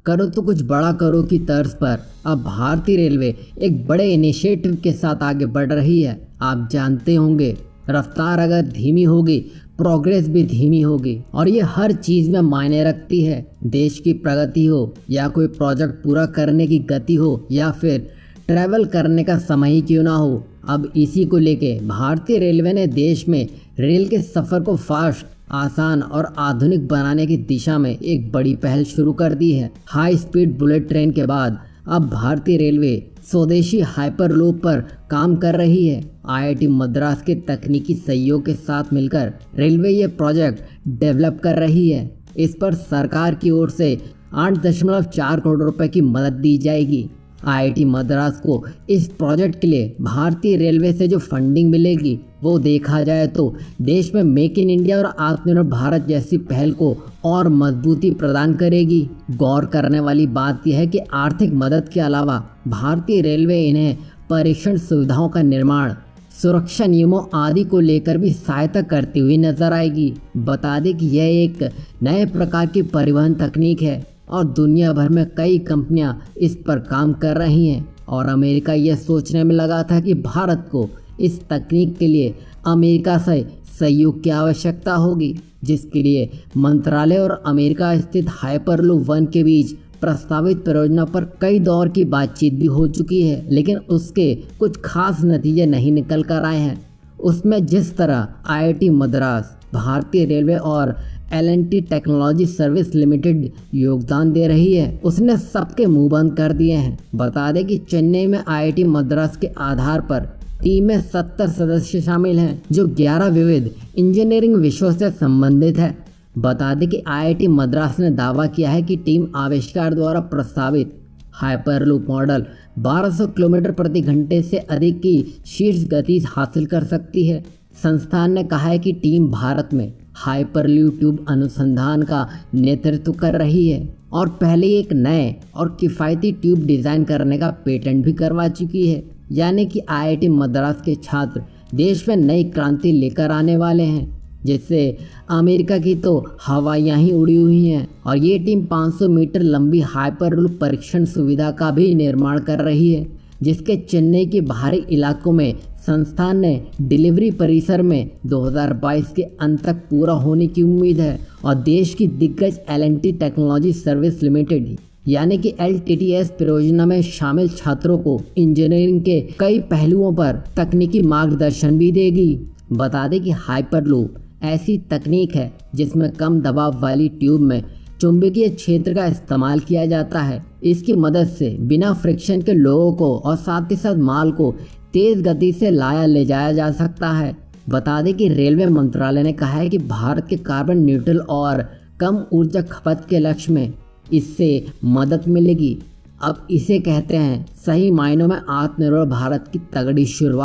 करो तो कुछ बड़ा करो की तर्ज पर अब भारतीय रेलवे एक बड़े इनिशिएटिव के साथ आगे बढ़ रही है। आप जानते होंगे, रफ्तार अगर धीमी होगी प्रोग्रेस भी धीमी होगी, और ये हर चीज़ में मायने रखती है। देश की प्रगति हो या कोई प्रोजेक्ट पूरा करने की गति हो या फिर ट्रैवल करने का समय ही क्यों ना हो। अब इसी को लेके भारतीय रेलवे ने देश में रेल के सफ़र को फास्ट, आसान और आधुनिक बनाने की दिशा में एक बड़ी पहल शुरू कर दी है। हाई स्पीड बुलेट ट्रेन के बाद अब भारतीय रेलवे स्वदेशी हाइपरलूप पर काम कर रही है। आईआईटी मद्रास के तकनीकी सहयोग के साथ मिलकर रेलवे ये प्रोजेक्ट डेवलप कर रही है। इस पर सरकार की ओर से 8.4 करोड़ रुपए की मदद दी जाएगी। आईआईटी मद्रास को इस प्रोजेक्ट के लिए भारतीय रेलवे से जो फंडिंग मिलेगी वो देखा जाए तो देश में मेक इन इंडिया और आत्मनिर्भर भारत जैसी पहल को और मजबूती प्रदान करेगी। गौर करने वाली बात यह है कि आर्थिक मदद के अलावा भारतीय रेलवे इन्हें परीक्षण सुविधाओं का निर्माण, सुरक्षा नियमों आदि को लेकर भी सहायता करती हुई नजर आएगी। बता दें कि यह एक नए प्रकार की परिवहन तकनीक है और दुनिया भर में कई कंपनियां इस पर काम कर रही हैं, और अमेरिका यह सोचने में लगा था कि भारत को इस तकनीक के लिए अमेरिका से सहयोग की आवश्यकता होगी, जिसके लिए मंत्रालय और अमेरिका स्थित हाइपरलूप 1 के बीच प्रस्तावित परियोजना पर कई दौर की बातचीत भी हो चुकी है, लेकिन उसके कुछ खास नतीजे नहीं निकल कर आए हैं। उसमें जिस तरह आईआईटी मद्रास, भारतीय रेलवे और L&T टेक्नोलॉजी सर्विस लिमिटेड योगदान दे रही है, उसने सबके मुंह बंद कर दिए हैं। बता दें कि चेन्नई में आईआईटी मद्रास के आधार पर टीम में 70 सदस्य शामिल हैं, जो 11 विविध इंजीनियरिंग विषयों से संबंधित है। बता दें कि आईआईटी मद्रास ने दावा किया है कि टीम आविष्कार द्वारा प्रस्तावित हाइपरलूप मॉडल 1200 किलोमीटर प्रति घंटे से अधिक की शीर्ष गति हासिल कर सकती है। संस्थान ने कहा है कि टीम भारत में हाइपरलूप ट्यूब अनुसंधान का नेतृत्व कर रही है और पहले एक नए और किफ़ायती ट्यूब डिज़ाइन करने का पेटेंट भी करवा चुकी है। यानी कि आईआईटी मद्रास के छात्र देश में नई क्रांति लेकर आने वाले हैं, जिससे अमेरिका की तो हवाइयाँ ही उड़ी हुई हैं। और ये टीम 500 मीटर लंबी हाइपरलूप परीक्षण सुविधा का भी निर्माण कर रही है, जिसके चेन्नई के बाहरी इलाकों में संस्थान ने डिलीवरी परिसर में 2022 के अंत तक पूरा होने की उम्मीद है। और देश की दिग्गज L&T टेक्नोलॉजी सर्विस लिमिटेड यानी कि LTTS परियोजना में शामिल छात्रों को इंजीनियरिंग के कई पहलुओं पर तकनीकी मार्गदर्शन भी देगी। बता दें कि हाइपरलूप ऐसी तकनीक है जिसमें कम दबाव वाली ट्यूब में चुंबकीय क्षेत्र का इस्तेमाल किया जाता है। इसकी मदद से बिना फ्रिक्शन के लोगों को और साथ ही साथ माल को तेज गति से लाया ले जाया जा सकता है। बता दें कि रेलवे मंत्रालय ने कहा है कि भारत के कार्बन न्यूट्रल और कम ऊर्जा खपत के लक्ष्य में इससे मदद मिलेगी। अब इसे कहते हैं सही मायनों में आत्मनिर्भर भारत की तगड़ी शुरुआत।